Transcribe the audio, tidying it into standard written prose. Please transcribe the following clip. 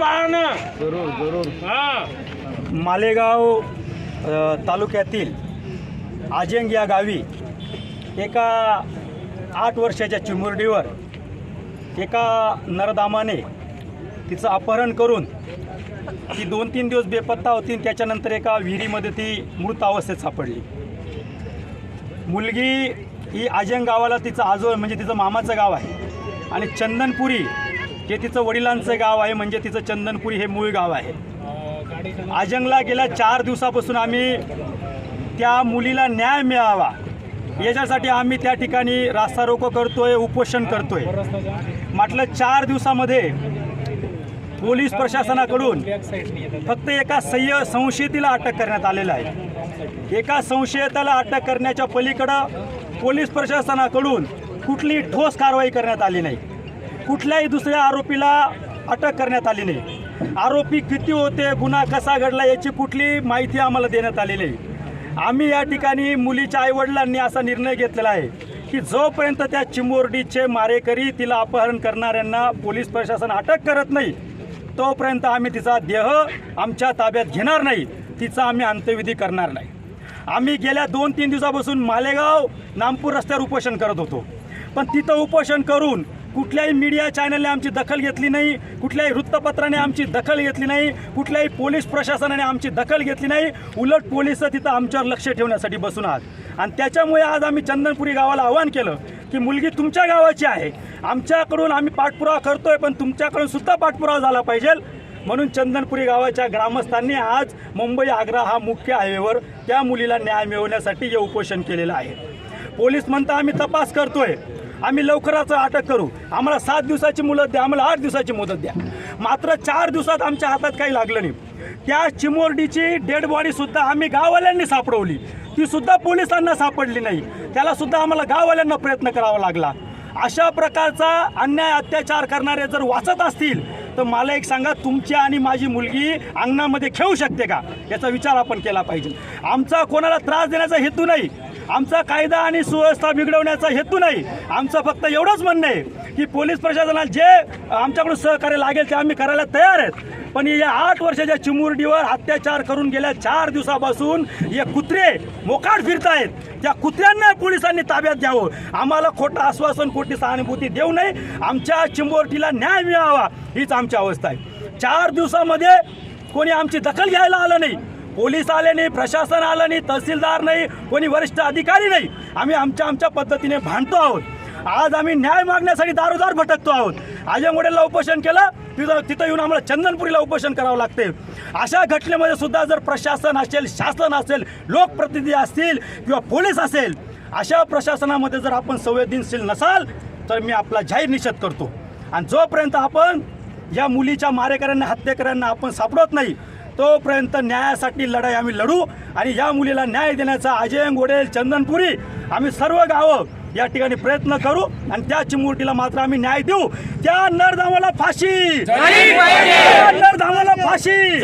पाहणं जरूर जरूर। मालेगाव तालुक्यातील आजेंग या गावी एका 8 वर्षाच्या चिमुरडीवर एका नरदामाने तिचं अपहरण करून ती 2-3 दिवस बेपत्ता होती आणि त्याच्यानंतर एका विहिरीमध्ये ती मृत अवस्थेत सापडली। मुलगी ही आजेंग गावाला तिचं म्हणजे तिचं मामाचं गाव आहे आणि चंदनपुरी हे तिचं वडिलांचं गाव आहे, म्हणजे तिचं चंदनपुरी हे मूळ गाव आहे। आजेंगला गेल्या 4 दिवसापासून आम्ही त्या मुलीला न्याय मिळावा याच्यासाठी आम्ही त्या ठिकाणी रास्ता रोको करतोय, उपोषण करतोय। म्हटलं 4 दिवसामध्ये पोलीस प्रशासनाकडून फक्त एका संशयिताला अटक करण्यात आलेलं आहे। एका संशयिताला अटक करण्याच्या पलीकडं पोलीस प्रशासनाकडून कुठलीही ठोस कारवाई करण्यात आली नाही, कुठल्याही दुसऱ्या आरोपीला अटक करण्यात आली नाही। आरोपी किती होते, गुन्हा कसा घडला याची कुठली माहिती आम्हाला देण्यात आली नाही। आम्ही या ठिकाणी मुलीच्या आईवडिलांनी असा निर्णय घेतलेला आहे की जोपर्यंत त्या चिमुरडीचे मारेकरी तिला अपहरण करणाऱ्यांना पोलीस प्रशासन अटक करत नाही तोपर्यंत आम्ही तिचा देह आमच्या ताब्यात घेणार नाही, तिचा आम्ही अंत्यविधी करणार नाही। आम्ही गेल्या 2-3 दिवसापासून मालेगाव नामपूर रस्त्यावर उपोषण करत होतो, पण तिथं उपोषण करून कुठल्याही मीडिया चॅनलने आमची दखल घेतली नाही, कुठल्याही वृत्तपत्राने आमची दखल घेतली नाही, कुठल्याही पोलीस प्रशासनाने आमची दखल घेतली नाही। उलट पोलीस तिथं आमच्यावर लक्ष ठेवण्यासाठी बसून आहात आणि त्याच्यामुळे आज आम्ही चंदनपुरी गावाला आवाहन केलं की मुलगी तुमच्या गावाची आहे, आमच्याकडून आम्ही पाठपुरावा करतोय पण तुमच्याकडून सुद्धा पाठपुरावा झाला पाहिजे। म्हणून चंदनपुरी गावाच्या ग्रामस्थांनी आज मुंबई आग्रा हा मुख्य हायवेवर त्या मुलीला न्याय मिळवण्यासाठी हे उपोषण केलेलं आहे। पोलीस म्हणता आम्ही तपास करतोय, आम्ही लवकरच अटक करू, आम्हाला 7 दिवसाची मुदत द्या, आम्हाला 8 दिवसाची मुदत द्या। मात्र 4 दिवसात आमच्या हातात काही लागलं नाही। त्या चिमुरडीची डेड बॉडीसुद्धा आम्ही गाववाल्यांनी सापडवली, ती सुद्धा पोलिसांना सापडली नाही, त्याला सुद्धा आम्हाला गाववाल्यांना प्रयत्न करावा लागला। अशा प्रकारचा अन्याय अत्याचार करणारे जर वाचत असतील तर मला एक सांगा, तुमची आणि माझी मुलगी अंगणामध्ये खेळू शकते का याचा विचार आपण केला पाहिजे। आमचा कोणाला त्रास देण्याचा हेतू नाही, आमचा कायदा आणि सुव्यवस्था बिघडवण्याचा हेतू नाही। आमचं फक्त एवढंच म्हणणं आहे की पोलीस प्रशासनाला जे आमच्याकडून सहकार्य लागेल ते आम्ही करायला तयार आहेत, पण या 8 वर्षाच्या चिमुरडीवर अत्याचार करून गेल्या 4 दिवसापासून हे कुत्रे मोकाट फिरतायत, त्या कुत्र्यांना पोलिसांनी ताब्यात घ्यावं। आम्हाला खोटं आश्वासन, खोटी सहानुभूती देऊ नये, आमच्या चिमुरडीला न्याय मिळावा हीच आमची अवस्था आहे। 4 दिवसामध्ये कोणी आमची दखल घ्यायला आलं नाही, पोलीस आले नाही, प्रशासन आलं नाही, तहसीलदार नाही, कोणी वरिष्ठ अधिकारी नाही। आम्ही आमच्या पद्धतीने भांडतो आहोत। आज आम्ही न्याय मागण्यासाठी दारोदार भटकतो आहोत। आजमगडला उपोषण केलं, तिथं येऊन आम्हाला चंदनपुरीला उपोषण करावं लागते। अशा घटनेमध्ये सुद्धा जर प्रशासन असेल, शासन असेल, लोकप्रतिनिधी असतील किंवा पोलीस असेल, अशा प्रशासनामध्ये जर आपण संवेदनशील नसाल तर मी आपला जाहीर निषेध करतो। आणि जोपर्यंत आपण या मुलीच्या मारेकऱ्यांना, हत्येकऱ्यांना आपण सापडत नाही तोपर्यंत न्यायासाठी लढाई आम्ही लढू आणि या मुलीला न्याय देण्याचा आजेंग, वडेल, चंदनपुरी आम्ही सर्व गावं या ठिकाणी प्रयत्न करू आणि त्या चिमुरडीला मात्र आम्ही न्याय देऊ। त्या नरधामाला फाशी, नरधामाला फाशी।